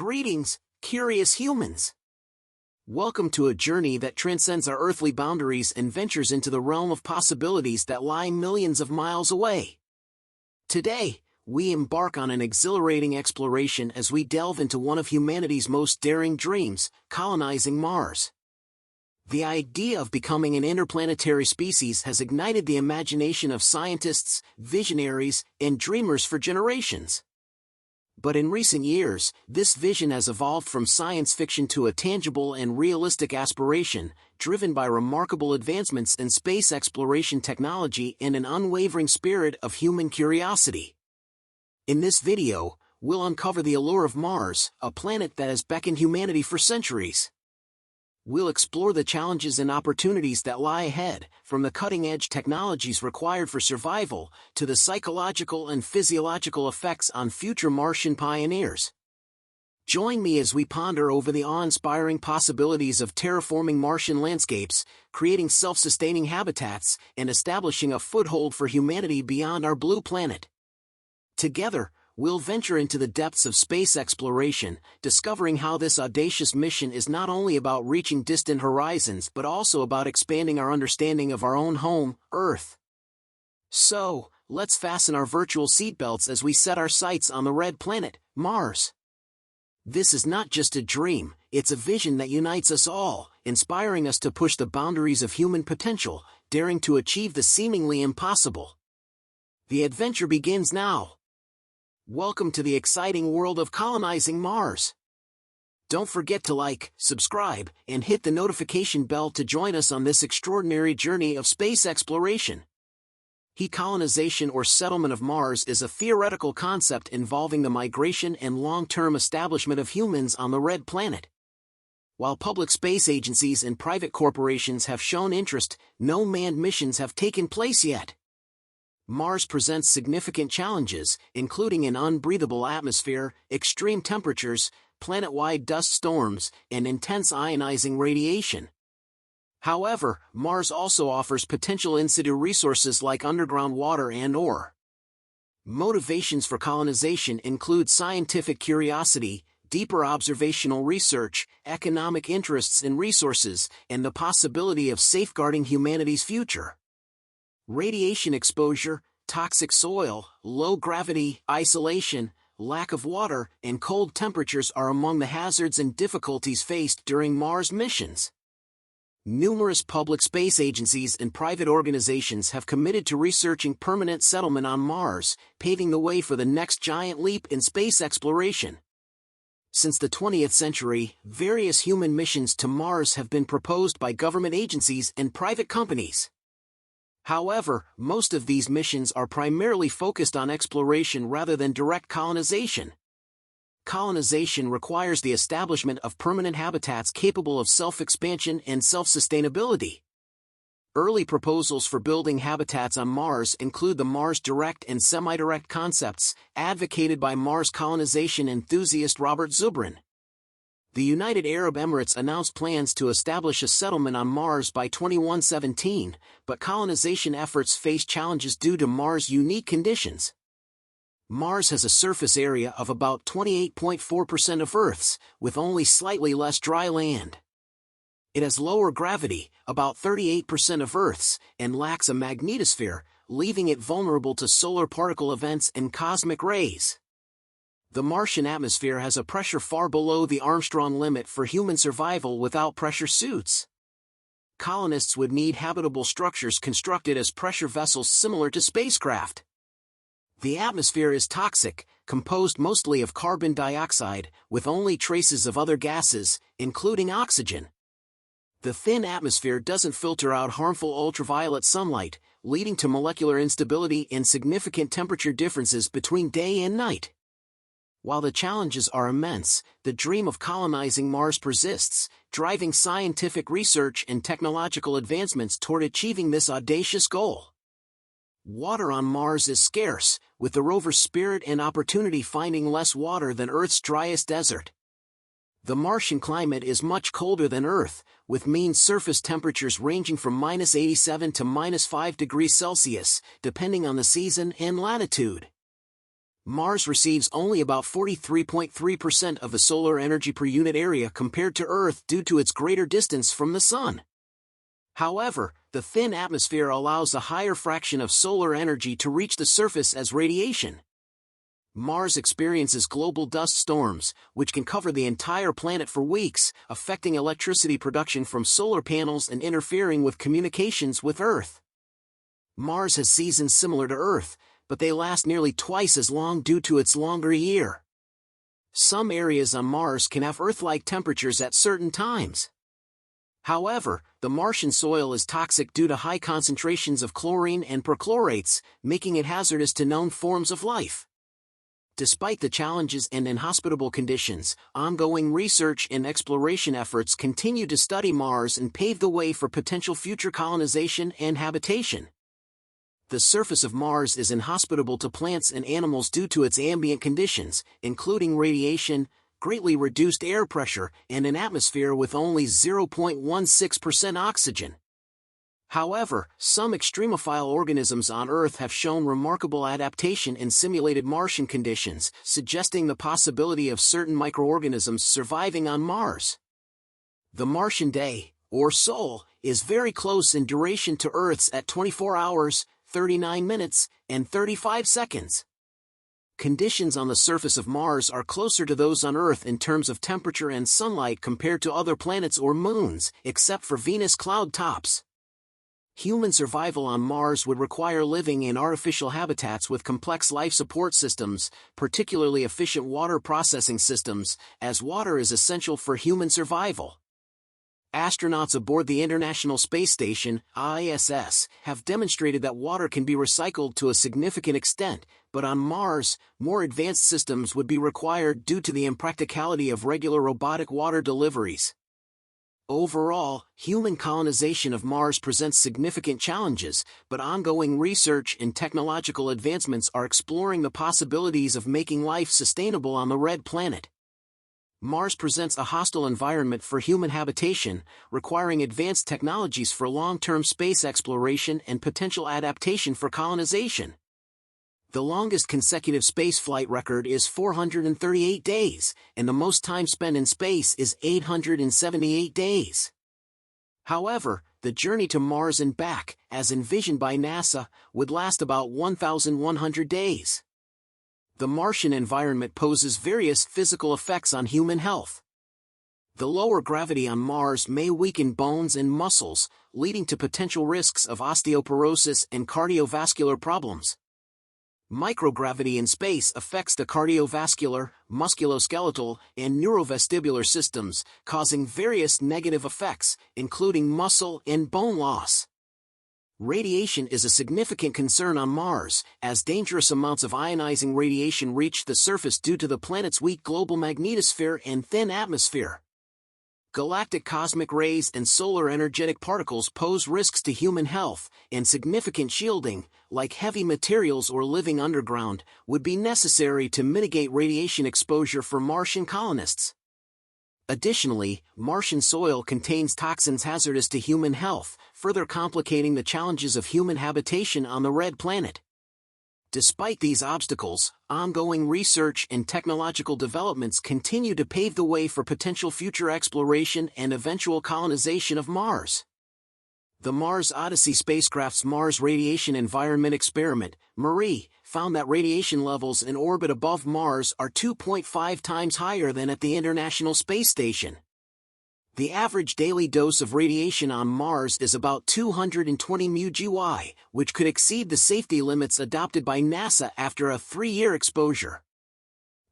Greetings, curious humans! Welcome to a journey that transcends our earthly boundaries and ventures into the realm of possibilities that lie millions of miles away. Today, we embark on an exhilarating exploration as we delve into one of humanity's most daring dreams, colonizing Mars. The idea of becoming an interplanetary species has ignited the imagination of scientists, visionaries, and dreamers for generations. But in recent years, this vision has evolved from science fiction to a tangible and realistic aspiration, driven by remarkable advancements in space exploration technology and an unwavering spirit of human curiosity. In this video, we'll uncover the allure of Mars, a planet that has beckoned humanity for centuries. We'll explore the challenges and opportunities that lie ahead, from the cutting-edge technologies required for survival to the psychological and physiological effects on future Martian pioneers. Join me as we ponder over the awe-inspiring possibilities of terraforming Martian landscapes, creating self-sustaining habitats, and establishing a foothold for humanity beyond our blue planet. Together, we'll venture into the depths of space exploration, discovering how this audacious mission is not only about reaching distant horizons but also about expanding our understanding of our own home, Earth. So, let's fasten our virtual seatbelts as we set our sights on the red planet, Mars. This is not just a dream, it's a vision that unites us all, inspiring us to push the boundaries of human potential, daring to achieve the seemingly impossible. The adventure begins now. Welcome to the exciting world of colonizing Mars. Don't forget to like, subscribe, and hit the notification bell to join us on this extraordinary journey of space exploration. Colonization or settlement of Mars is a theoretical concept involving the migration and long-term establishment of humans on the red planet. While public space agencies and private corporations have shown interest, no manned missions have taken place yet. Mars presents significant challenges, including an unbreathable atmosphere, extreme temperatures, planet-wide dust storms, and intense ionizing radiation. However, Mars also offers potential in-situ resources like underground water and ore. Motivations for colonization include scientific curiosity, deeper observational research, economic interests in resources, and the possibility of safeguarding humanity's future. Radiation exposure, toxic soil, low gravity, isolation, lack of water, and cold temperatures are among the hazards and difficulties faced during Mars missions. Numerous public space agencies and private organizations have committed to researching permanent settlement on Mars, paving the way for the next giant leap in space exploration. Since the 20th century, various human missions to Mars have been proposed by government agencies and private companies. However, most of these missions are primarily focused on exploration rather than direct colonization. Colonization requires the establishment of permanent habitats capable of self-expansion and self-sustainability. Early proposals for building habitats on Mars include the Mars Direct and Semi-Direct concepts, advocated by Mars colonization enthusiast Robert Zubrin. The United Arab Emirates announced plans to establish a settlement on Mars by 2117, but colonization efforts face challenges due to Mars' unique conditions. Mars has a surface area of about 28.4% of Earth's, with only slightly less dry land. It has lower gravity, about 38% of Earth's, and lacks a magnetosphere, leaving it vulnerable to solar particle events and cosmic rays. The Martian atmosphere has a pressure far below the Armstrong limit for human survival without pressure suits. Colonists would need habitable structures constructed as pressure vessels similar to spacecraft. The atmosphere is toxic, composed mostly of carbon dioxide, with only traces of other gases, including oxygen. The thin atmosphere doesn't filter out harmful ultraviolet sunlight, leading to molecular instability and significant temperature differences between day and night. While the challenges are immense, the dream of colonizing Mars persists, driving scientific research and technological advancements toward achieving this audacious goal. Water on Mars is scarce, with the rover's Spirit and Opportunity finding less water than Earth's driest desert. The Martian climate is much colder than Earth, with mean surface temperatures ranging from -87 to -5 degrees Celsius, depending on the season and latitude. Mars receives only about 43.3% of the solar energy per unit area compared to Earth due to its greater distance from the Sun. However, the thin atmosphere allows a higher fraction of solar energy to reach the surface as radiation. Mars experiences global dust storms, which can cover the entire planet for weeks, affecting electricity production from solar panels and interfering with communications with Earth. Mars has seasons similar to Earth, but they last nearly twice as long due to its longer year. Some areas on Mars can have Earth-like temperatures at certain times. However, the Martian soil is toxic due to high concentrations of chlorine and perchlorates, making it hazardous to known forms of life. Despite the challenges and inhospitable conditions, ongoing research and exploration efforts continue to study Mars and pave the way for potential future colonization and habitation. The surface of Mars is inhospitable to plants and animals due to its ambient conditions, including radiation, greatly reduced air pressure, and an atmosphere with only 0.16% oxygen. However, some extremophile organisms on Earth have shown remarkable adaptation in simulated Martian conditions, suggesting the possibility of certain microorganisms surviving on Mars. The Martian day, or sol, is very close in duration to Earth's at 24 hours, 39 minutes, and 35 seconds. Conditions on the surface of Mars are closer to those on Earth in terms of temperature and sunlight compared to other planets or moons, except for Venus cloud tops. Human survival on Mars would require living in artificial habitats with complex life support systems, particularly efficient water processing systems, as water is essential for human survival. Astronauts aboard the International Space Station, ISS, have demonstrated that water can be recycled to a significant extent, but on Mars, more advanced systems would be required due to the impracticality of regular robotic water deliveries. Overall, human colonization of Mars presents significant challenges, but ongoing research and technological advancements are exploring the possibilities of making life sustainable on the Red Planet. Mars presents a hostile environment for human habitation, requiring advanced technologies for long-term space exploration and potential adaptation for colonization. The longest consecutive spaceflight record is 438 days, and the most time spent in space is 878 days. However, the journey to Mars and back, as envisioned by NASA, would last about 1,100 days. The Martian environment poses various physical effects on human health. The lower gravity on Mars may weaken bones and muscles, leading to potential risks of osteoporosis and cardiovascular problems. Microgravity in space affects the cardiovascular, musculoskeletal, and neurovestibular systems, causing various negative effects, including muscle and bone loss. Radiation is a significant concern on Mars, as dangerous amounts of ionizing radiation reach the surface due to the planet's weak global magnetosphere and thin atmosphere. Galactic cosmic rays and solar energetic particles pose risks to human health, and significant shielding, like heavy materials or living underground, would be necessary to mitigate radiation exposure for Martian colonists. Additionally, Martian soil contains toxins hazardous to human health, further complicating the challenges of human habitation on the Red Planet. Despite these obstacles, ongoing research and technological developments continue to pave the way for potential future exploration and eventual colonization of Mars. The Mars Odyssey spacecraft's Mars Radiation Environment Experiment, MARIE, found that radiation levels in orbit above Mars are 2.5 times higher than at the International Space Station. The average daily dose of radiation on Mars is about 220 μgy, which could exceed the safety limits adopted by NASA after a 3-year exposure.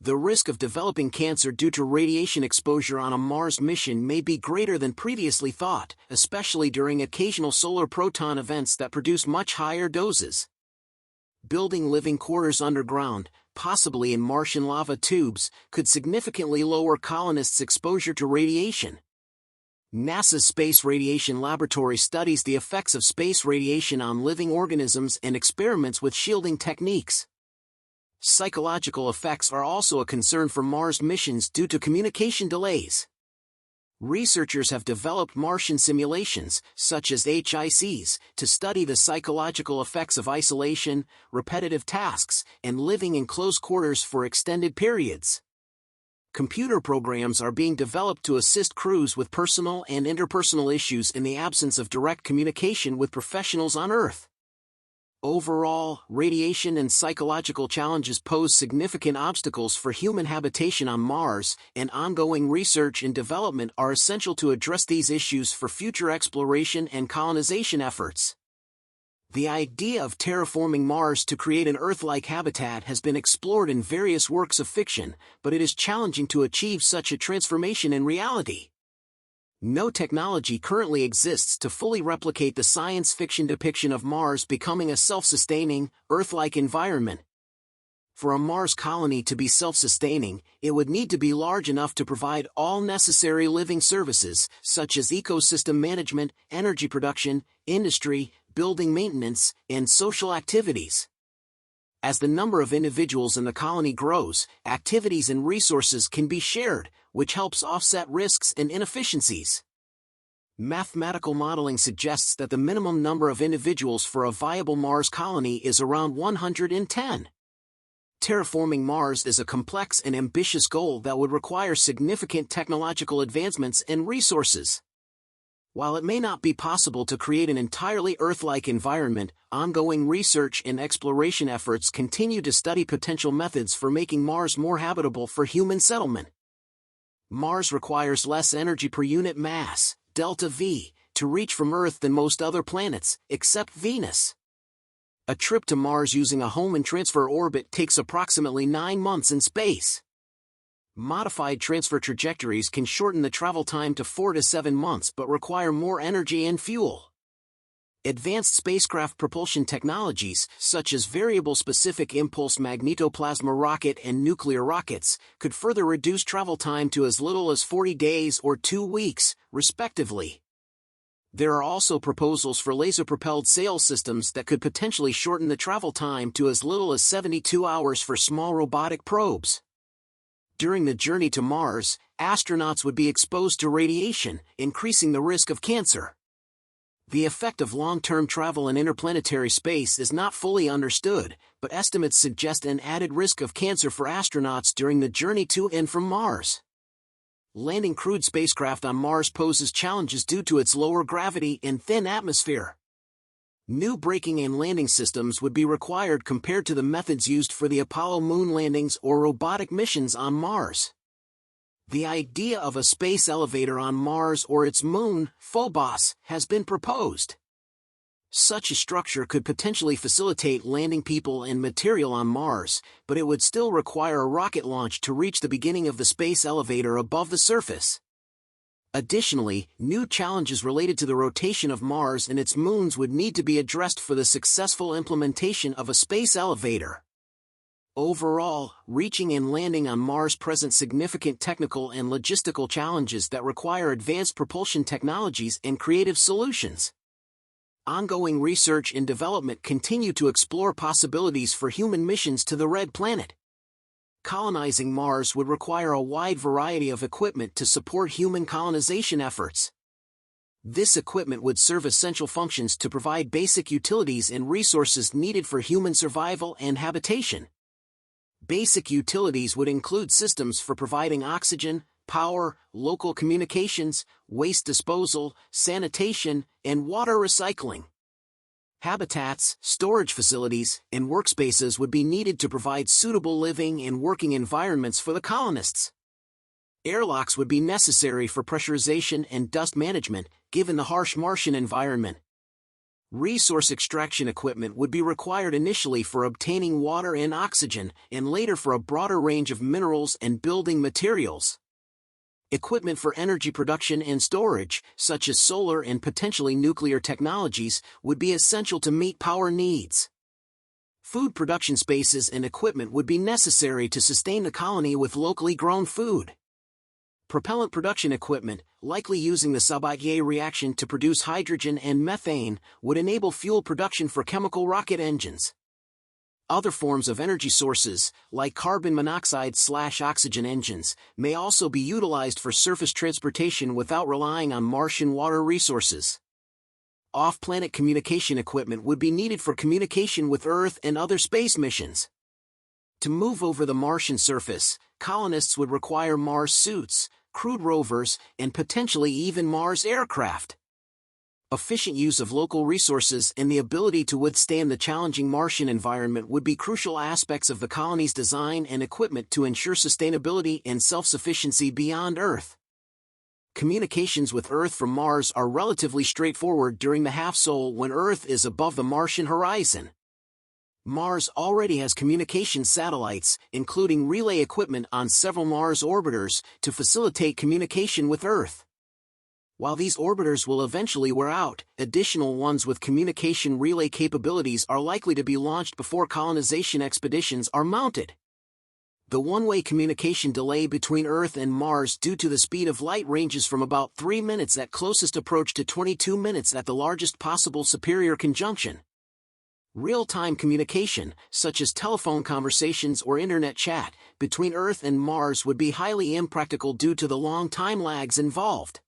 The risk of developing cancer due to radiation exposure on a Mars mission may be greater than previously thought, especially during occasional solar proton events that produce much higher doses. Building living quarters underground, possibly in Martian lava tubes, could significantly lower colonists' exposure to radiation. NASA's Space Radiation Laboratory studies the effects of space radiation on living organisms and experiments with shielding techniques. Psychological effects are also a concern for Mars missions due to communication delays. Researchers have developed Martian simulations, such as HICs, to study the psychological effects of isolation, repetitive tasks, and living in close quarters for extended periods. Computer programs are being developed to assist crews with personal and interpersonal issues in the absence of direct communication with professionals on Earth. Overall, radiation and psychological challenges pose significant obstacles for human habitation on Mars, and ongoing research and development are essential to address these issues for future exploration and colonization efforts. The idea of terraforming Mars to create an Earth-like habitat has been explored in various works of fiction, but it is challenging to achieve such a transformation in reality. No technology currently exists to fully replicate the science fiction depiction of Mars becoming a self-sustaining, Earth-like environment. For a Mars colony to be self-sustaining, it would need to be large enough to provide all necessary living services, such as ecosystem management, energy production, industry, building maintenance, and social activities. As the number of individuals in the colony grows, activities and resources can be shared, which helps offset risks and inefficiencies. Mathematical modeling suggests that the minimum number of individuals for a viable Mars colony is around 110. Terraforming Mars is a complex and ambitious goal that would require significant technological advancements and resources. While it may not be possible to create an entirely Earth-like environment, ongoing research and exploration efforts continue to study potential methods for making Mars more habitable for human settlement. Mars requires less energy per unit mass, delta V, to reach from Earth than most other planets, except Venus. A trip to Mars using a home and transfer orbit takes approximately 9 months in space. Modified transfer trajectories can shorten the travel time to 4 to 7 months but require more energy and fuel. Advanced spacecraft propulsion technologies, such as variable-specific impulse magnetoplasma rocket and nuclear rockets, could further reduce travel time to as little as 40 days or 2 weeks, respectively. There are also proposals for laser-propelled sail systems that could potentially shorten the travel time to as little as 72 hours for small robotic probes. During the journey to Mars, astronauts would be exposed to radiation, increasing the risk of cancer. The effect of long-term travel in interplanetary space is not fully understood, but estimates suggest an added risk of cancer for astronauts during the journey to and from Mars. Landing crewed spacecraft on Mars poses challenges due to its lower gravity and thin atmosphere. New braking and landing systems would be required compared to the methods used for the Apollo moon landings or robotic missions on Mars. The idea of a space elevator on Mars or its moon, Phobos, has been proposed. Such a structure could potentially facilitate landing people and material on Mars, but it would still require a rocket launch to reach the beginning of the space elevator above the surface. Additionally, new challenges related to the rotation of Mars and its moons would need to be addressed for the successful implementation of a space elevator. Overall, reaching and landing on Mars present significant technical and logistical challenges that require advanced propulsion technologies and creative solutions. Ongoing research and development continue to explore possibilities for human missions to the Red Planet. Colonizing Mars would require a wide variety of equipment to support human colonization efforts. This equipment would serve essential functions to provide basic utilities and resources needed for human survival and habitation. Basic utilities would include systems for providing oxygen, power, local communications, waste disposal, sanitation, and water recycling. Habitats, storage facilities, and workspaces would be needed to provide suitable living and working environments for the colonists. Airlocks would be necessary for pressurization and dust management, given the harsh Martian environment. Resource extraction equipment would be required initially for obtaining water and oxygen, and later for a broader range of minerals and building materials. Equipment for energy production and storage, such as solar and potentially nuclear technologies, would be essential to meet power needs. Food production spaces and equipment would be necessary to sustain the colony with locally grown food. Propellant production equipment, likely using the Sabatier reaction to produce hydrogen and methane, would enable fuel production for chemical rocket engines. Other forms of energy sources, like carbon monoxide/oxygen engines, may also be utilized for surface transportation without relying on Martian water resources. Off-planet communication equipment would be needed for communication with Earth and other space missions. To move over the Martian surface, colonists would require Mars suits, crewed rovers, and potentially even Mars aircraft. Efficient use of local resources and the ability to withstand the challenging Martian environment would be crucial aspects of the colony's design and equipment to ensure sustainability and self-sufficiency beyond Earth. Communications with Earth from Mars are relatively straightforward during the half-sol when Earth is above the Martian horizon. Mars already has communication satellites, including relay equipment on several Mars orbiters, to facilitate communication with Earth. While these orbiters will eventually wear out, additional ones with communication relay capabilities are likely to be launched before colonization expeditions are mounted. The one-way communication delay between Earth and Mars due to the speed of light ranges from about 3 minutes at closest approach to 22 minutes at the largest possible superior conjunction. Real-time communication, such as telephone conversations or internet chat, between Earth and Mars would be highly impractical due to the long time lags involved.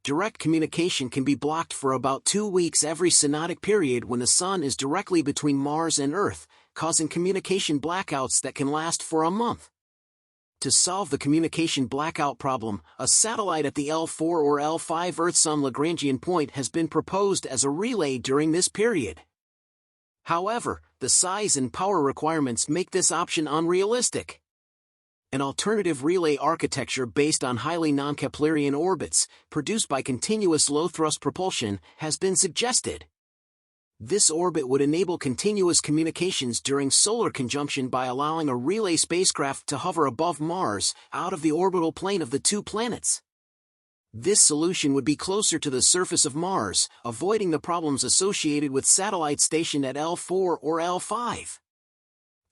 Direct communication can be blocked for about 2 weeks every synodic period when the Sun is directly between Mars and Earth, causing communication blackouts that can last for a month. To solve the communication blackout problem, a satellite at the L4 or L5 Earth-Sun Lagrangian point has been proposed as a relay during this period. However, the size and power requirements make this option unrealistic. An alternative relay architecture based on highly non-Keplerian orbits, produced by continuous low-thrust propulsion, has been suggested. This orbit would enable continuous communications during solar conjunction by allowing a relay spacecraft to hover above Mars, out of the orbital plane of the two planets. This solution would be closer to the surface of Mars, avoiding the problems associated with satellites stationed at L4 or L5.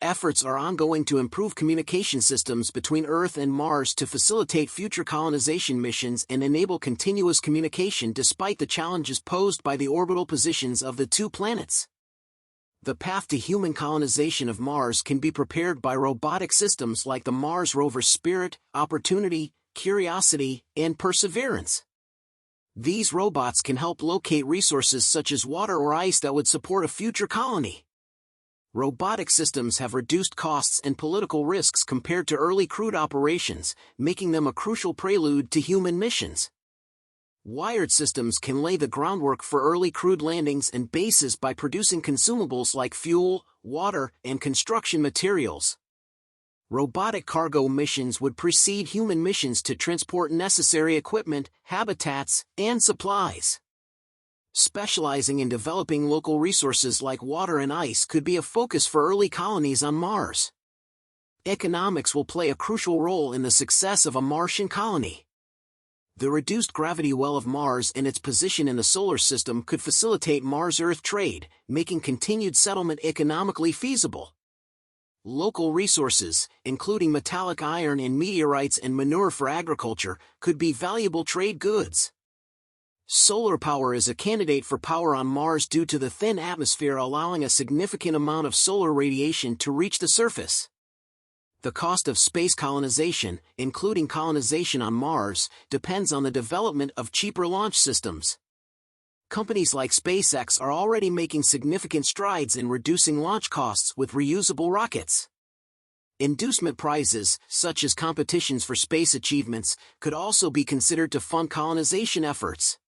Efforts are ongoing to improve communication systems between Earth and Mars to facilitate future colonization missions and enable continuous communication despite the challenges posed by the orbital positions of the two planets. The path to human colonization of Mars can be prepared by robotic systems like the Mars rovers Spirit, Opportunity, Curiosity, and Perseverance. These robots can help locate resources such as water or ice that would support a future colony. Robotic systems have reduced costs and political risks compared to early crewed operations, making them a crucial prelude to human missions. Wired systems can lay the groundwork for early crewed landings and bases by producing consumables like fuel, water, and construction materials. Robotic cargo missions would precede human missions to transport necessary equipment, habitats, and supplies. Specializing in developing local resources like water and ice could be a focus for early colonies on Mars. Economics will play a crucial role in the success of a Martian colony. The reduced gravity well of Mars and its position in the solar system could facilitate Mars-Earth trade, making continued settlement economically feasible. Local resources, including metallic iron and meteorites and manure for agriculture, could be valuable trade goods. Solar power is a candidate for power on Mars due to the thin atmosphere allowing a significant amount of solar radiation to reach the surface. The cost of space colonization, including colonization on Mars, depends on the development of cheaper launch systems. Companies like SpaceX are already making significant strides in reducing launch costs with reusable rockets. Inducement prizes, such as competitions for space achievements, could also be considered to fund colonization efforts.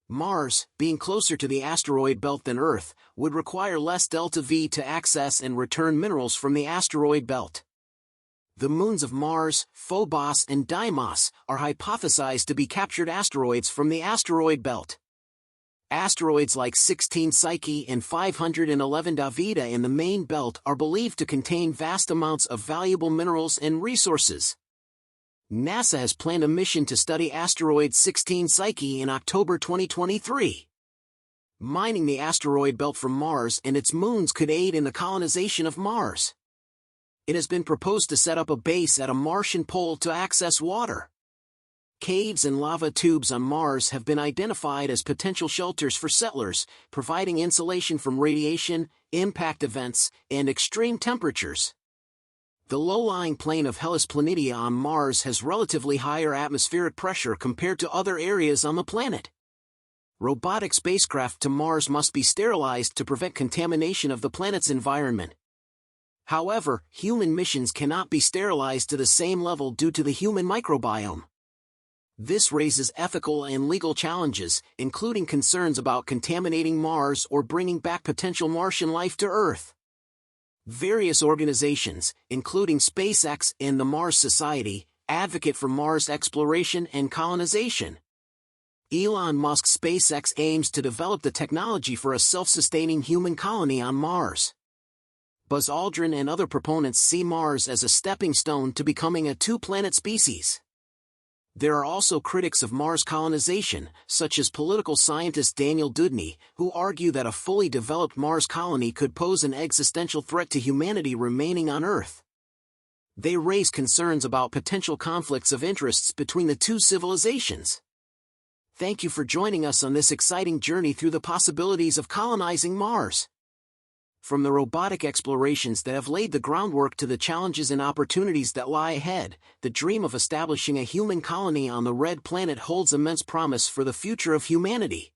Mars, being closer to the asteroid belt than Earth, would require less delta-V to access and return minerals from the asteroid belt. The moons of Mars, Phobos and Deimos, are hypothesized to be captured asteroids from the asteroid belt. Asteroids like 16 Psyche and 511 Davida in the main belt are believed to contain vast amounts of valuable minerals and resources. NASA has planned a mission to study asteroid 16 Psyche in October 2023. Mining the asteroid belt from Mars and its moons could aid in the colonization of Mars. It has been proposed to set up a base at a Martian pole to access water. Caves and lava tubes on Mars have been identified as potential shelters for settlers, providing insulation from radiation, impact events, and extreme temperatures. The low-lying plain of Hellas Planitia on Mars has relatively higher atmospheric pressure compared to other areas on the planet. Robotic spacecraft to Mars must be sterilized to prevent contamination of the planet's environment. However, human missions cannot be sterilized to the same level due to the human microbiome. This raises ethical and legal challenges, including concerns about contaminating Mars or bringing back potential Martian life to Earth. Various organizations, including SpaceX and the Mars Society, advocate for Mars exploration and colonization. Elon Musk's SpaceX aims to develop the technology for a self-sustaining human colony on Mars. Buzz Aldrin and other proponents see Mars as a stepping stone to becoming a two-planet species. There are also critics of Mars colonization, such as political scientist Daniel Dudney, who argue that a fully developed Mars colony could pose an existential threat to humanity remaining on Earth. They raise concerns about potential conflicts of interests between the two civilizations. Thank you for joining us on this exciting journey through the possibilities of colonizing Mars. From the robotic explorations that have laid the groundwork to the challenges and opportunities that lie ahead, the dream of establishing a human colony on the Red Planet holds immense promise for the future of humanity.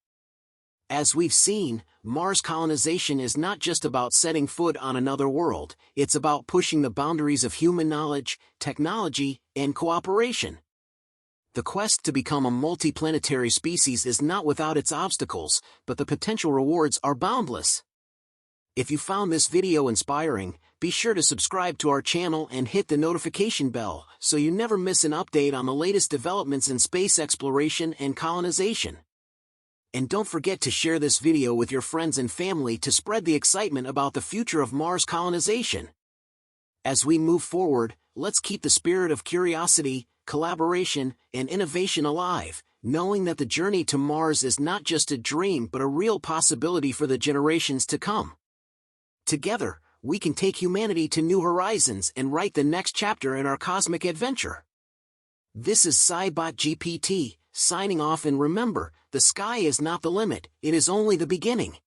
As we've seen, Mars colonization is not just about setting foot on another world, it's about pushing the boundaries of human knowledge, technology, and cooperation. The quest to become a multi-planetary species is not without its obstacles, but the potential rewards are boundless. If you found this video inspiring, be sure to subscribe to our channel and hit the notification bell so you never miss an update on the latest developments in space exploration and colonization. And don't forget to share this video with your friends and family to spread the excitement about the future of Mars colonization. As we move forward, let's keep the spirit of curiosity, collaboration, and innovation alive, knowing that the journey to Mars is not just a dream but a real possibility for the generations to come. Together, we can take humanity to new horizons and write the next chapter in our cosmic adventure. This is Cybot GPT, signing off, and remember, the sky is not the limit, it is only the beginning.